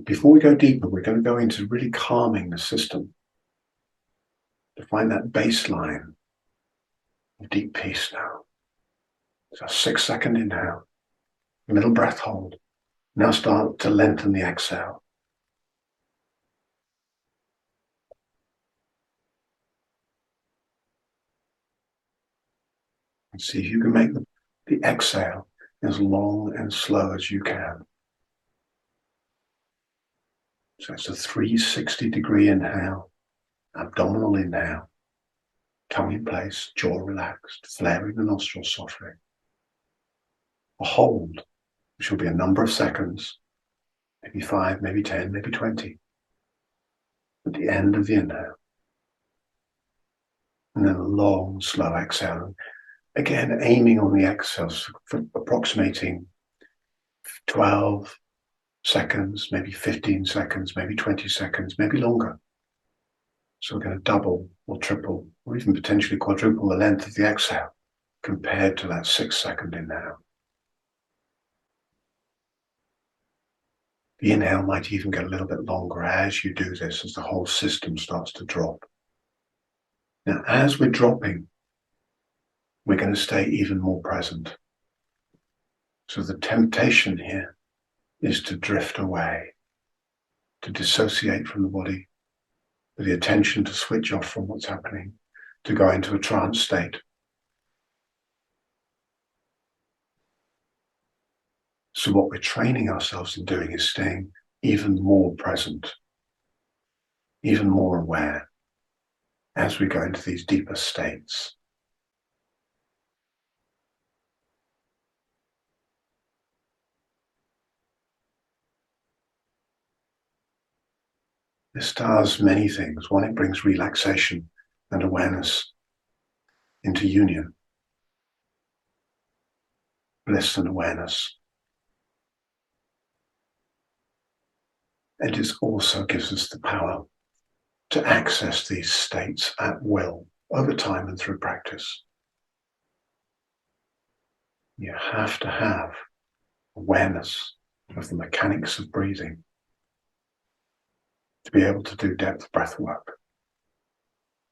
Before we go deeper, we're going to go into really calming the system to find that baseline of deep peace now. So 6-second inhale, middle breath hold. Now start to lengthen the exhale. And see if you can make the exhale as long and slow as you can. So it's a 360-degree inhale, abdominal inhale, tongue in place, jaw relaxed, flaring the nostrils softly. A hold, which will be a number of seconds, maybe 5, maybe 10, maybe 20, at the end of the inhale. And then a long, slow exhale. Again, aiming on the exhales for approximating 12 seconds, maybe 15 seconds, maybe 20 seconds, maybe longer. So we're going to double or triple or even potentially quadruple the length of the exhale compared to that 6-second inhale. The inhale might even get a little bit longer as you do this, as the whole system starts to drop. Now, as we're dropping, we're going to stay even more present. So the temptation here is to drift away, to dissociate from the body, with the attention to switch off from what's happening, to go into a trance state. So what we're training ourselves in doing is staying even more present, even more aware as we go into these deeper states. This does many things. One, it brings relaxation and awareness into union, bliss and awareness. And it also gives us the power to access these states at will, over time and through practice. You have to have awareness of the mechanics of breathing to be able to do depth breath work,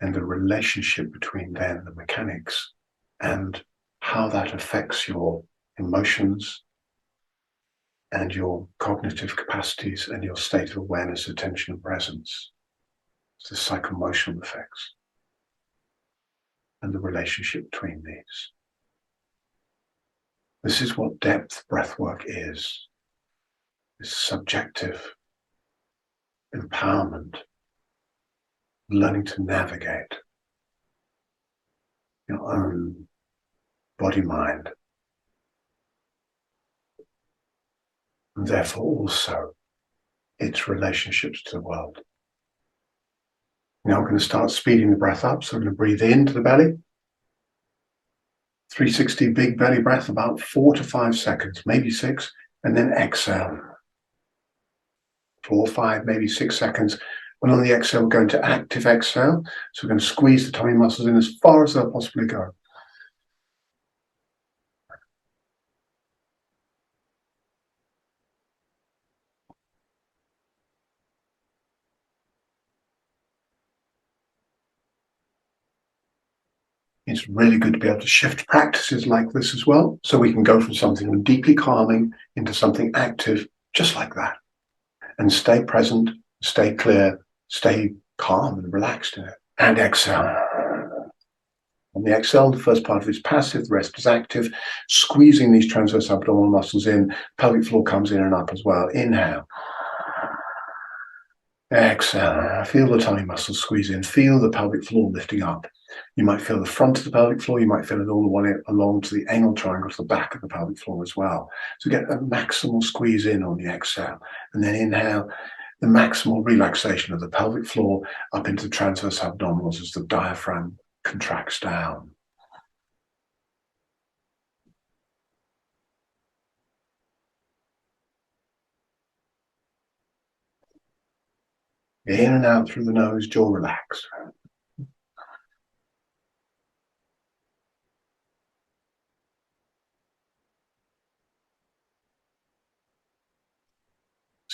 and the relationship between then the mechanics and how that affects your emotions and your cognitive capacities and your state of awareness, attention, and presence. It's the psychoemotional effects and the relationship between these. This is what depth breath work is. This subjective empowerment, learning to navigate your own body-mind, and therefore also its relationships to the world. Now we're going to start speeding the breath up. So we're going to breathe into the belly. 360 big belly breath, about 4 to 5 seconds, maybe 6, and then exhale. 4, 5, maybe 6 seconds. And on the exhale, we're going to active exhale. So we're going to squeeze the tummy muscles in as far as they'll possibly go. It's really good to be able to shift practices like this as well, so we can go from something deeply calming into something active, just like that. And stay present, stay clear, stay calm and relaxed in it. And exhale. On the exhale, the first part of it is passive, the rest is active, squeezing these transverse abdominal muscles in. Pelvic floor comes in and up as well. Inhale. Exhale. Feel the tummy muscles squeeze in. Feel the pelvic floor lifting up. You might feel the front of the pelvic floor. You might feel it all the way along to the anal triangle, to the back of the pelvic floor as well. So get a maximal squeeze in on the exhale. And then inhale, the maximal relaxation of the pelvic floor up into the transverse abdominals as the diaphragm contracts down. In and out through the nose, jaw relaxed.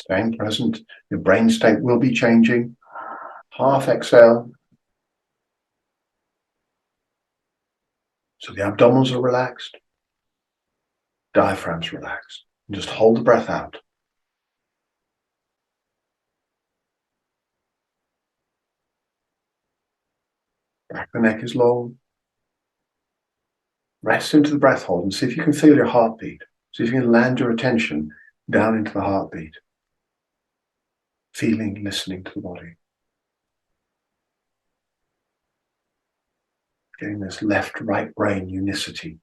Staying present, your brain state will be changing. Half exhale. So the abdominals are relaxed, diaphragm's relaxed. And just hold the breath out. Back of the neck is long. Rest into the breath hold and see if you can feel your heartbeat. See if you can land your attention down into the heartbeat. Feeling, listening to the body. Getting this left-right brain unicity.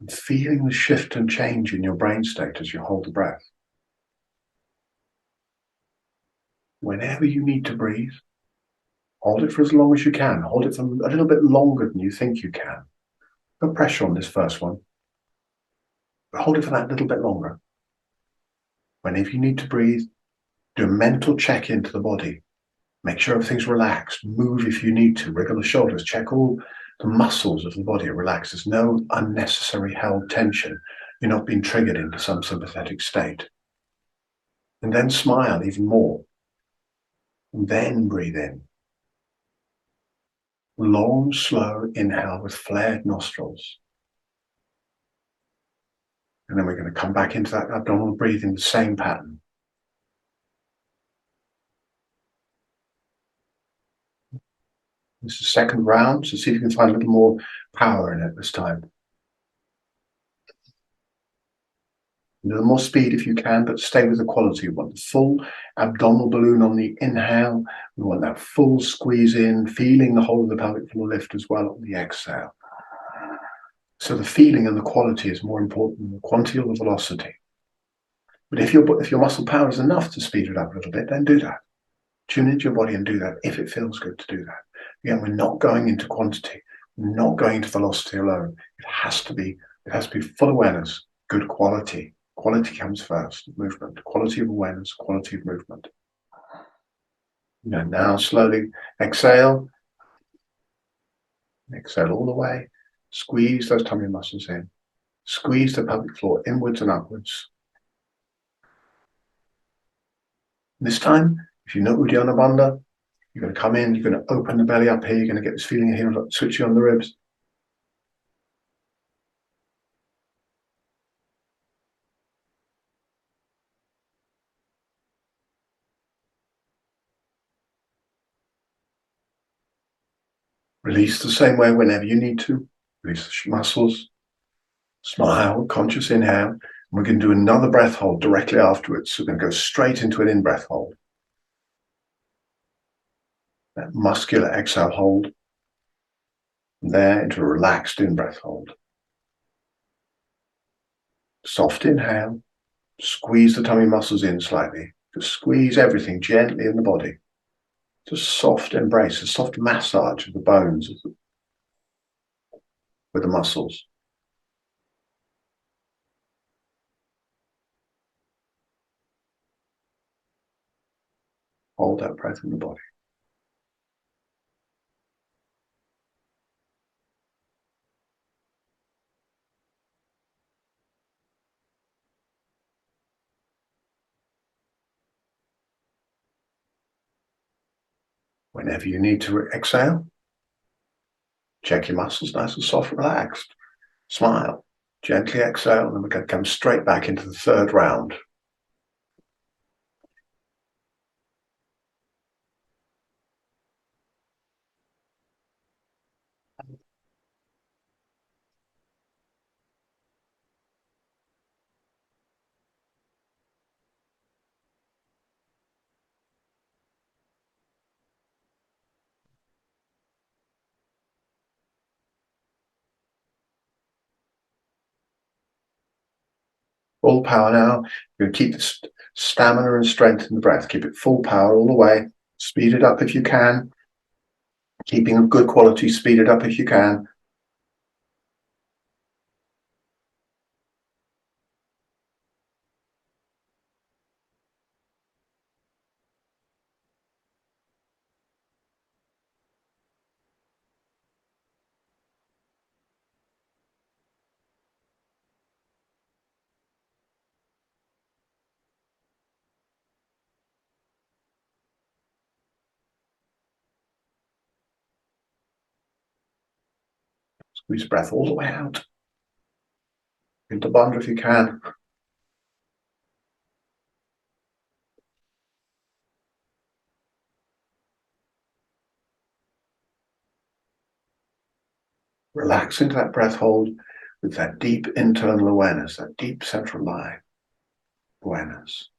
And feeling the shift and change in your brain state as you hold the breath. Whenever you need to breathe, hold it for as long as you can. Hold it for a little bit longer than you think you can. No pressure on this first one. But hold it for that little bit longer. Whenever you need to breathe, do a mental check into the body. Make sure everything's relaxed. Move if you need to. Wriggle the shoulders. Check all the muscles of the body are relaxed. There's no unnecessary held tension. You're not being triggered into some sympathetic state. And then smile even more. And then breathe in. Long, slow inhale with flared nostrils. And then we're going to come back into that abdominal breathing, the same pattern. This is the second round, so see if you can find a little more power in it this time. A little more speed if you can, but stay with the quality. We want the full abdominal balloon on the inhale. We want that full squeeze in, feeling the whole of the pelvic floor lift as well on the exhale. So the feeling and the quality is more important than the quantity or the velocity. But if your muscle power is enough to speed it up a little bit, then do that. Tune into your body and do that if it feels good to do that. Again, we're not going into quantity. We're not going into velocity alone. It has to be full awareness, good quality. Quality comes first, movement, quality of awareness, quality of movement. Now slowly exhale. Exhale all the way. Squeeze those tummy muscles in. Squeeze the pelvic floor inwards and upwards. This time, if you know Uddiyana Bandha, you're going to come in, you're going to open the belly up here, you're going to get this feeling here, switching on the ribs. Release the same way whenever you need to. Release the muscles. Smile, conscious inhale. And we're going to do another breath hold directly afterwards. So we're going to go straight into an in-breath hold. That muscular exhale hold. And there into a relaxed in-breath hold. Soft inhale. Squeeze the tummy muscles in slightly. Just squeeze everything gently in the body. Just soft embrace, a soft massage of the bones with the muscles. Hold that breath in the body. Whenever you need to exhale, check your muscles nice and soft, relaxed. Smile, gently exhale, and then we're going to come straight back into the third round. Full power now. You're going to keep the stamina and strength in the breath. Keep it full power all the way. Speed it up if you can. Keeping a good quality, speed it up if you can. Squeeze the breath all the way out. Into Bandha if you can. Relax into that breath hold with that deep internal awareness, that deep central line awareness.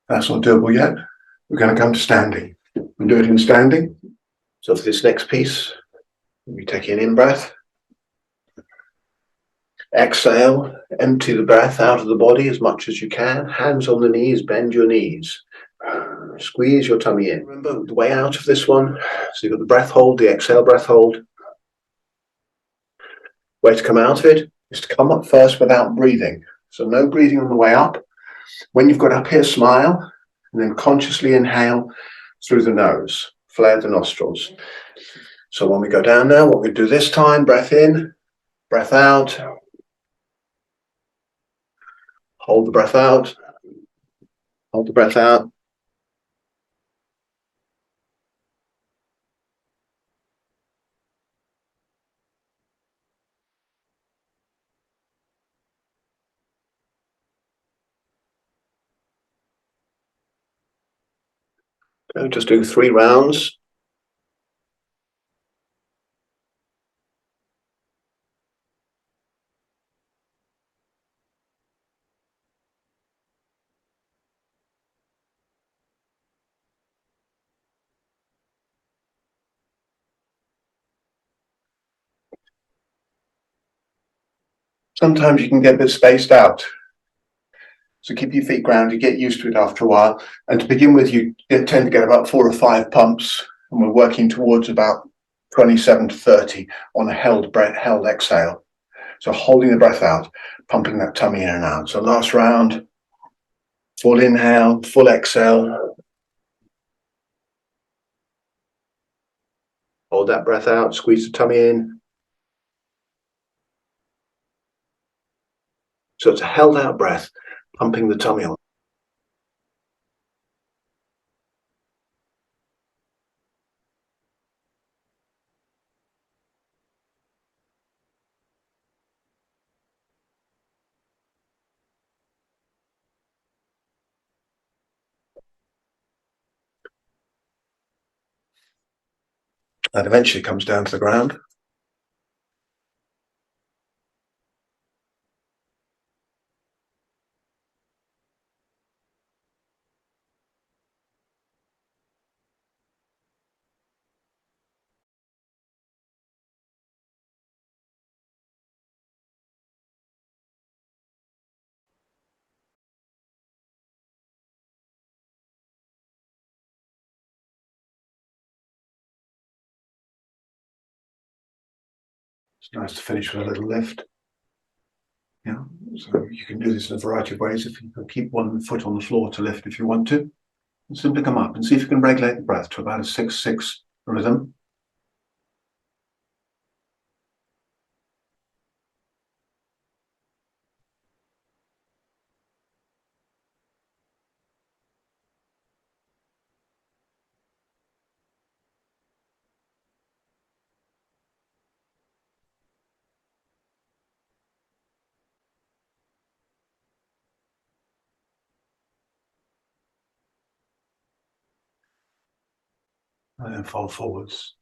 That's not doable yet. We're going to come to standing. We'll do it in standing. So for this next piece, we take in in-breath. Exhale, empty the breath out of the body as much as you can. Hands on the knees, bend your knees. Squeeze your tummy in. Remember the way out of this one. So you've got the breath hold, the exhale breath hold. Way to come out of it is to come up first without breathing. So no breathing on the way up. When you've got up here, smile, and then consciously inhale through the nose. Flare the nostrils. So when we go down now, what we do this time, breath in, breath out. Hold the breath out. Hold the breath out. Just do 3 rounds. Sometimes you can get a bit spaced out. So keep your feet grounded, get used to it after a while. And to begin with, you tend to get about 4 or 5 pumps, and we're working towards about 27 to 30 on a held breath, held exhale. So holding the breath out, pumping that tummy in and out. So last round, full inhale, full exhale. Hold that breath out, squeeze the tummy in. So it's a held out breath, pumping the tummy on. And eventually comes down to the ground. It's nice to finish with a little lift. Yeah, so you can do this in a variety of ways. If you can keep one foot on the floor to lift if you want to, and simply come up and see if you can regulate the breath to about a 6-6 rhythm. And then fold forwards.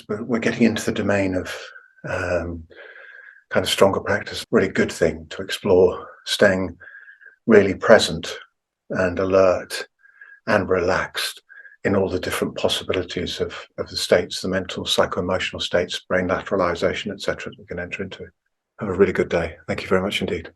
We're getting into the domain of kind of stronger practice. Really good thing to explore, staying really present and alert and relaxed in all the different possibilities of the states, the mental, psycho-emotional states, brain lateralization, etc., that we can enter into. Have a really good day. Thank you very much indeed.